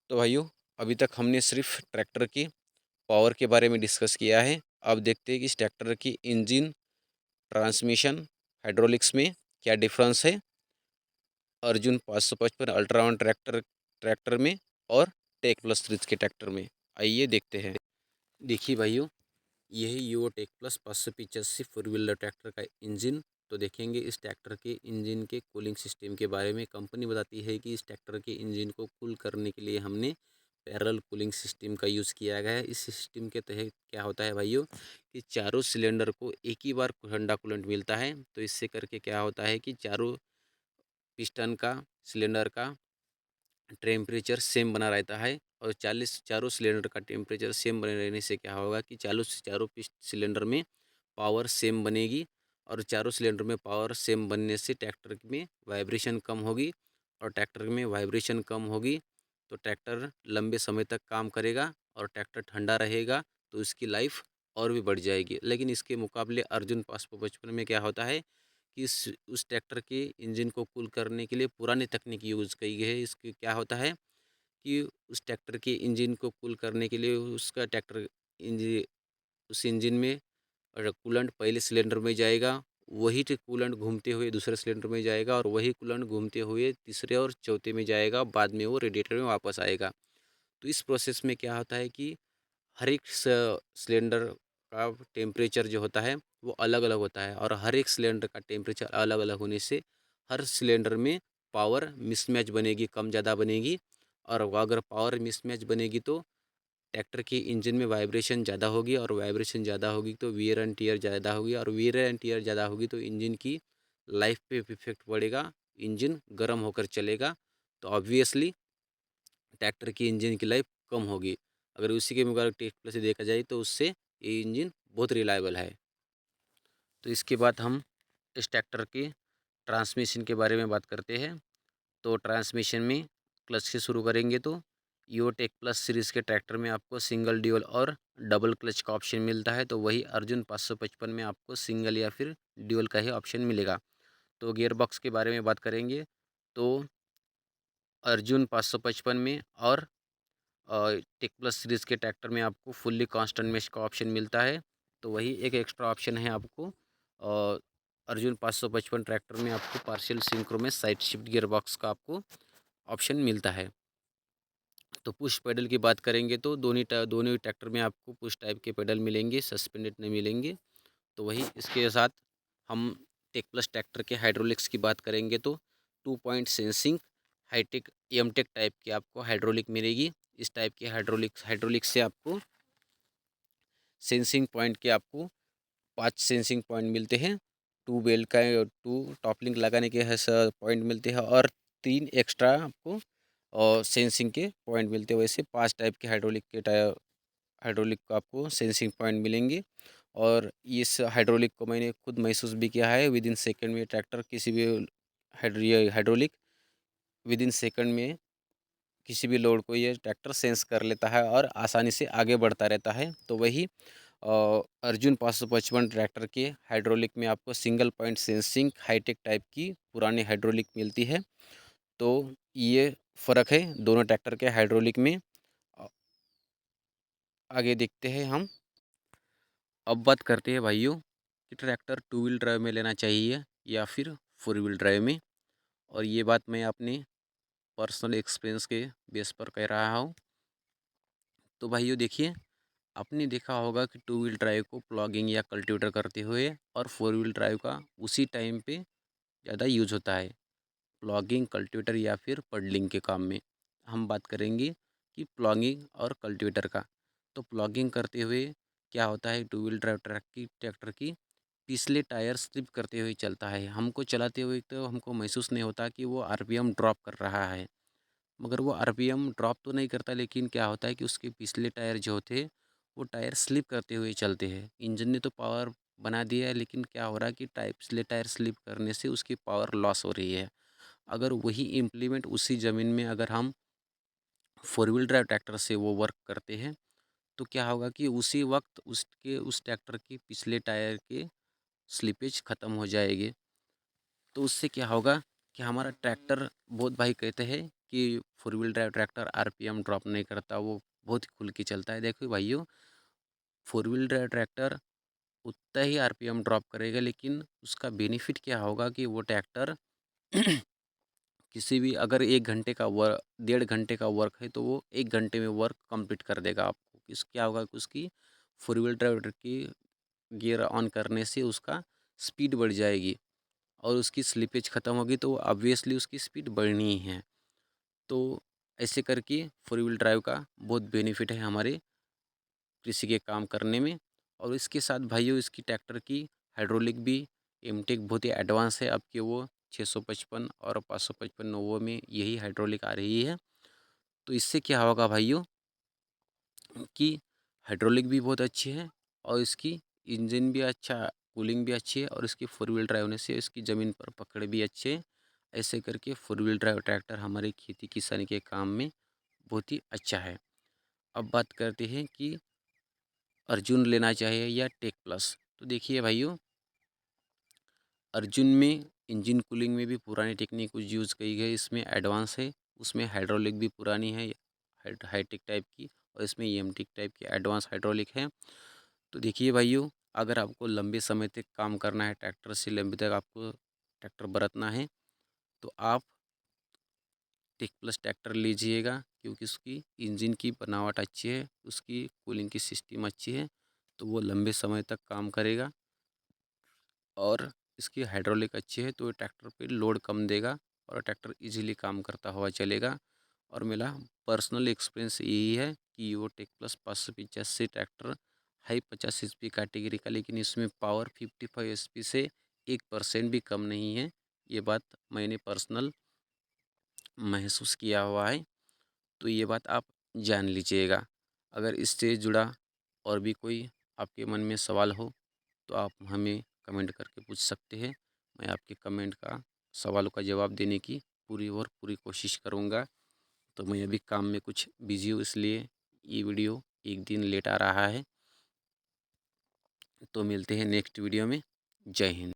तो भाइयों, अभी तक हमने सिर्फ ट्रैक्टर की पावर के बारे में डिस्कस किया है। अब देखते हैं कि इस ट्रैक्टर की इंजन, ट्रांसमिशन, हाइड्रोलिक्स में क्या डिफरेंस है Arjun 555 ultra one tractor tractor में और टेक प्लस सीरीज के ट्रैक्टर में। आइए देखते हैं। देखिए भाइयों, यही Yuvo tech plus 585 four wheeler tractor का इंजन। तो देखेंगे इस ट्रैक्टर के इंजन के कूलिंग सिस्टम के बारे में। कंपनी बताती है कि इस ट्रैक्टर के इंजन को कूल करने के लिए हमने पैरेलल कूलिंग सिस्टम का यूज़ किया गया है। इस सिस्टम के तहत क्या होता है भाइयों कि चारों सिलेंडर को एक ही बार ठंडा कूलेंट मिलता है। तो इससे करके क्या होता है कि चारों पिस्टन का, सिलेंडर का टेम्परेचर सेम बना रहता है। और 40 चारों सिलेंडर का टेम्परेचर सेम बने रहने से क्या होगा कि चारों सिलेंडर में पावर सेम बनेगी। और चारों सिलेंडर में पावर सेम बनने से ट्रैक्टर में वाइब्रेशन कम होगी। और ट्रैक्टर में वाइब्रेशन कम होगी तो ट्रैक्टर लंबे समय तक काम करेगा और ट्रैक्टर ठंडा रहेगा, तो इसकी लाइफ और भी बढ़ जाएगी। लेकिन इसके मुकाबले अर्जुन 555 में क्या होता है कि उस ट्रैक्टर के इंजन को कूल करने के लिए पुरानी तकनीक यूज़ की गई है। इसके क्या होता है कि उस ट्रैक्टर के इंजन को कूल करने के लिए उसका ट्रैक्टर इंजन उस इंजन में कूलेंट पहले सिलेंडर में जाएगा, वही कूलेंट घूमते हुए दूसरे सिलेंडर में जाएगा और वही कूलेंट घूमते हुए तीसरे और चौथे में जाएगा, बाद में वो रेडिएटर में वापस आएगा। तो इस प्रोसेस में क्या होता है कि हर एक सिलेंडर का टेम्परेचर जो होता है वो अलग अलग होता है। और हर एक सिलेंडर का टेम्परेचर अलग अलग होने से हर सिलेंडर में पावर मिसमैच बनेगी, कम ज़्यादा बनेगी। और अगर पावर मिसमैच बनेगी तो ट्रैक्टर के इंजन में वाइब्रेशन ज़्यादा होगी, और वाइब्रेशन ज़्यादा होगी तो वियर एंड टियर ज़्यादा होगी, और वियर एंड टियर ज़्यादा होगी तो इंजन की लाइफ पे इफेक्ट पड़ेगा, इंजन गर्म होकर चलेगा। तो ऑब्वियसली ट्रैक्टर की इंजन की लाइफ कम होगी। अगर उसी के मुकाबले ट्रैक्टर से देखा जाए तो उससे ये इंजन बहुत रिलायबल है। तो इसके बाद हम इस ट्रैक्टर के ट्रांसमिशन के बारे में बात करते हैं। तो ट्रांसमिशन में क्लच से शुरू करेंगे तो ईओ टेक प्लस सीरीज़ के ट्रैक्टर में आपको सिंगल, ड्यूल और डबल क्लच का ऑप्शन मिलता है। तो वही अर्जुन 555 में आपको सिंगल या फिर ड्यूल का ही ऑप्शन मिलेगा। तो गियर बॉक्स के बारे में बात करेंगे तो अर्जुन 555 में और टेक प्लस सीरीज़ के ट्रैक्टर में आपको फुल्ली कांस्टेंट मेश का ऑप्शन मिलता है। तो वही एक एक्स्ट्रा ऑप्शन है आपको अर्जुन 555 ट्रैक्टर में आपको पार्शियल सिंक्रो में साइड शिफ्ट गियर बॉक्स का आपको ऑप्शन मिलता है। तो पुश पैडल की बात करेंगे तो दोनों ही ट्रैक्टर में आपको पुश टाइप के पैडल मिलेंगे, सस्पेंडेड नहीं मिलेंगे। तो वही इसके साथ हम टेक प्लस ट्रैक्टर के हाइड्रोलिक्स की बात करेंगे तो 2 पॉइंट सेंसिंग हाईटेक एमटेक टाइप की आपको हाइड्रोलिक मिलेगी। इस टाइप के हाइड्रोलिक्स से आपको सेंसिंग पॉइंट के आपको 5 सेंसिंग पॉइंट मिलते हैं। 2 बेल्ट का 2 टॉप लिंक लगाने के पॉइंट मिलते हैं और 3 एक्स्ट्रा आपको और सेंसिंग के पॉइंट मिलते हैं। वैसे 5 टाइप के हाइड्रोलिक को आपको सेंसिंग पॉइंट मिलेंगे। और इस हाइड्रोलिक को मैंने खुद महसूस भी किया है। विदिन सेकंड में ट्रैक्टर किसी भी हाइड्रोलिक विदिन सेकंड में किसी भी लोड को ये ट्रैक्टर सेंस कर लेता है और आसानी से आगे बढ़ता रहता है। तो वही अर्जुन 555 ट्रैक्टर के हाइड्रोलिक में आपको single point sensing hitech type की पुरानी हाइड्रोलिक मिलती है। तो ये फ़र्क है दोनों ट्रैक्टर के हाइड्रोलिक में। अ, आगे देखते हैं हम। अब बात करते हैं भाइयों कि ट्रैक्टर टू व्हील ड्राइव में लेना चाहिए या फिर फोर व्हील ड्राइव में। और ये बात मैं अपने पर्सनल एक्सपीरियंस के बेस पर कह रहा हूँ। तो भाइयों देखिए, आपने देखा होगा कि टू व्हील ड्राइव को प्लॉगिंग या कल्टीवेटर करते हुए और फोर व्हील ड्राइव का उसी टाइम पे ज़्यादा यूज होता है। प्लॉगिंग, कल्टीवेटर या फिर पडलिंग के काम में हम बात करेंगे कि प्लॉगिंग और कल्टीवेटर का। तो प्लॉगिंग करते हुए क्या होता है, टू व्हील ड्राइव ट्रैक्टर की पिछले टायर स्लिप करते हुए चलता है। हमको चलाते हुए तो हमको महसूस नहीं होता कि वो आरपीएम ड्रॉप कर रहा है, मगर वो आरपीएम ड्रॉप तो नहीं करता, लेकिन क्या होता है कि उसके पिछले टायर जो थे वो टायर स्लिप करते हुए चलते हैं। इंजन ने तो पावर बना दिया है, लेकिन क्या हो रहा है कि पिछले टायर स्लिप करने से उसकी पावर लॉस हो रही है। अगर वही इम्प्लीमेंट उसी ज़मीन में अगर हम फोर व्हील ड्राइव ट्रैक्टर से वो वर्क करते हैं तो क्या होगा कि उसी वक्त उस ट्रैक्टर के पिछले टायर के स्लिपेज ख़त्म हो जाएगी। तो उससे क्या होगा कि हमारा ट्रैक्टर, बहुत भाई कहते हैं कि four wheel drive tractor RPM drop नहीं करता, वो बहुत ही खुल के चलता है। देखो भाइयों, फोर व्हील ड्राइव ट्रैक्टर उतना ही आरपीएम ड्रॉप करेगा, लेकिन उसका बेनिफिट क्या होगा कि वो ट्रैक्टर किसी भी, अगर 1 घंटे का वर्क, 1.5 घंटे का वर्क है, तो वो 1 घंटे में वर्क कंप्लीट कर देगा आपको। इस क्या होगा कि उसकी फोर व्हील ड्राइव की गियर ऑन करने से उसका स्पीड बढ़ जाएगी और उसकी स्लिपेज ख़त्म होगी, तो ऑब्वियसली उसकी स्पीड बढ़नी ही है। तो ऐसे करके फोर व्हील ड्राइव का बहुत बेनिफिट है हमारे कृषि के काम करने में। और इसके साथ भाइयों, इसकी ट्रैक्टर की हाइड्रोलिक भी एमटेक बहुत ही एडवांस है। अब के वो 655 और 555 नोवो में यही हाइड्रोलिक आ रही है। तो इससे क्या होगा भाइयों कि हाइड्रोलिक भी बहुत अच्छी है और इसकी इंजन भी अच्छा, कूलिंग भी अच्छी है, और इसकी फोर व्हील ड्राइव होने से इसकी ज़मीन पर पकड़ भी अच्छे है। ऐसे करके फोर व्हील ड्राइव ट्रैक्टर हमारे खेती किसानी के काम में बहुत ही अच्छा है। अब बात करते हैं कि अर्जुन लेना चाहिए या टेक प्लस। तो देखिए भाइयों, अर्जुन में इंजन कूलिंग में भी पुरानी टेक्निक कुछ यूज़ की गई, इसमें एडवांस है। उसमें हाइड्रोलिक भी पुरानी है, हाईटेक टाइप की, और इसमें ईएमटी टाइप की एडवांस हाइड्रोलिक है। तो देखिए भाइयों, अगर आपको लंबे समय तक काम करना है, ट्रैक्टर से लंबे तक आपको ट्रैक्टर बरतना है, तो आप टेक प्लस ट्रैक्टर लीजिएगा, क्योंकि उसकी इंजन की बनावट अच्छी है, उसकी कूलिंग की सिस्टम अच्छी है, तो वो लंबे समय तक काम करेगा। और इसकी हाइड्रोलिक अच्छी है, तो ट्रैक्टर पे लोड कम देगा और ट्रैक्टर इजीली काम करता हुआ चलेगा। और मेरा पर्सनल एक्सपीरियंस यही है कि वो tech plus 585 tractor high 50 HP category का, लेकिन इसमें पावर 55 HP से 1% भी कम नहीं है। ये बात मैंने पर्सनल महसूस किया हुआ है, तो ये बात आप जान लीजिएगा। अगर इससे जुड़ा और भी कोई आपके मन में सवाल हो, तो आप हमें कमेंट करके पूछ सकते हैं। मैं आपके कमेंट का, सवालों का जवाब देने की पूरी कोशिश करूँगा। तो मैं अभी काम में कुछ बिज़ी हूँ, इसलिए ये वीडियो एक दिन लेट आ रहा है। तो मिलते हैं नेक्स्ट वीडियो में। जय हिंद।